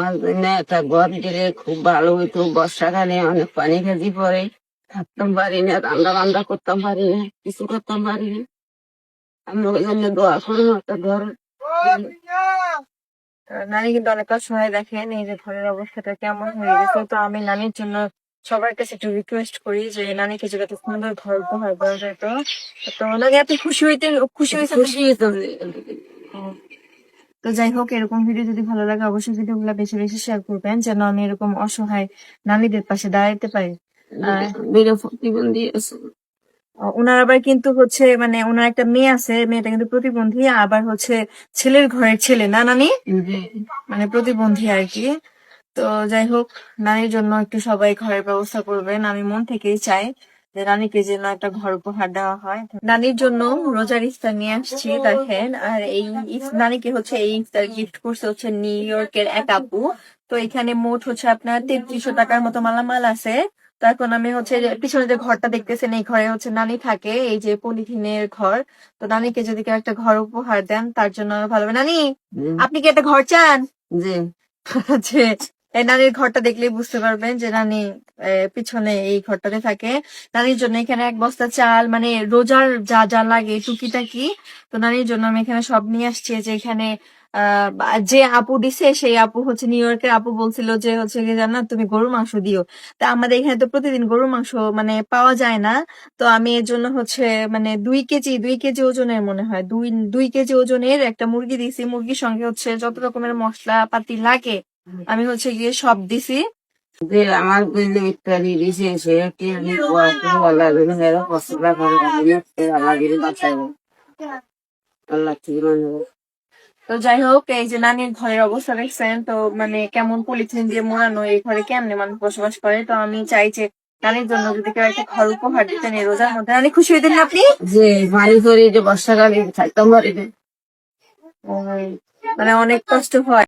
আমার জন্য একটা ঘর দিলে খুব ভালো হইতো। বর্ষাকালে অনেক পানি ভেজি পড়ে, থাকতাম পারি না, রান্না বান্না করতাম পারি না, কিছু করতাম পারি না। আমি ওই জন্য দোয়া করবো একটা ঘর। নানি কিন্তু অনেক অসহায়, দেখেন এই যে ঘরের অবস্থাটা কেমন হয়ে গেছে। তো আমি নানির জন্য সবার কাছে একটু রিকোয়েস্ট করি যে নানিকে যদি এত সুন্দর ঘর উপহার দেওয়া যায়। তো তো নানি আপনি খুশি হয়েছেন? খুশি হইতাম যে। তো যাই হোক, এরকম ভিডিও যদি ভালো লাগে অবশ্যই ভিডিওগুলো বেশি বেশি শেয়ার করবেন, যেন আমি এরকম অসহায় নানীদের পাশে দাঁড়াইতে পারি। আর মেয়েরা প্রতিবন্ধী আছে। ওনার আবার কিন্তু হচ্ছে মানে ওনার একটা মেয়ে আছে, মেয়েটা কিন্তু প্রতিবন্ধী, আবার হচ্ছে ছেলের ঘরের ছেলে না নানি, যে মানে প্রতিবন্ধী আর কি। তো যাই হোক, নানির জন্য একটু সবাই ঘরের ব্যবস্থা করবেন। আমি মন থেকেই চাই যে নানিকে যেন একটা ঘর উপহার দেওয়া হয়। নানির জন্য রোজার ইফতার নিয়ে আসছি, দেখেন। আর এই নানিকে হচ্ছে এই ইফতার গিফট করছে হচ্ছে নিউ ইয়র্কের এক আপু। তো এখানে মোট হচ্ছে আপনার 3300 টাকার মতো মালামাল আছে। তো এখন আমি হচ্ছে যে পিছনে যে ঘরটা দেখতেছেন, এই ঘরে হচ্ছে নানি থাকে, এই যে পলিথিনের ঘর। তো নানিকে যদি কেউ একটা ঘর উপহার দেন তার জন্য ভালো হবে। নানি, আপনি কি একটা ঘর চান? যে যে এই নানির ঘরটা দেখলেই বুঝতে পারবেন যে নানি পিছনে এই ঘরটাতে থাকে। নানির জন্য এখানে 1 বস্তা চাল, মানে রোজার যা যা লাগে টুকিটাকি। তো নানির জন্য আমি এখানে সব নিয়ে আসছি। যে এখানে যে আপু দিছে সেই আপু হচ্ছে নিউ ইয়র্কের আপু, বলছিল যে হচ্ছে কি জানা তুমি গরুর মাংস দিও। তা আমাদের এখানে তো প্রতিদিন গরুর মাংস মানে পাওয়া যায় না। তো আমি এর জন্য হচ্ছে মানে 2 কেজি ওজনের, মনে হয় 2 কেজি ওজনের একটা মুরগি দিছি। মুরগির সঙ্গে হচ্ছে যত রকমের মশলা পাতি লাগে আমি হচ্ছে গিয়ে সব দিছি। যে আমার বুঝলে ইত্যাদি দিছে সে কি আল্লাহ পছন্দ করে আল্লাহ গিরি বাঁচাবো, আল্লাহ ঠিক মানবো। তো যাই হোক, এই যে নানির ঘরের অবস্থা দেখছেন তো, মানে কেমন পলিথিন দিয়ে মোড়ানো, এই ঘরে কেমনে মানুষ বসবাস করে। তো আমি চাই যে নানির জন্য যদি কেউ একটা ঘর উপহার দিতেন এই রোজার মধ্যে, নানি খুশি হইতেন না আপনি? যে পানি করে যে বর্ষাকালে থাকতাম পারি না। মানে অনেক কষ্ট হয়।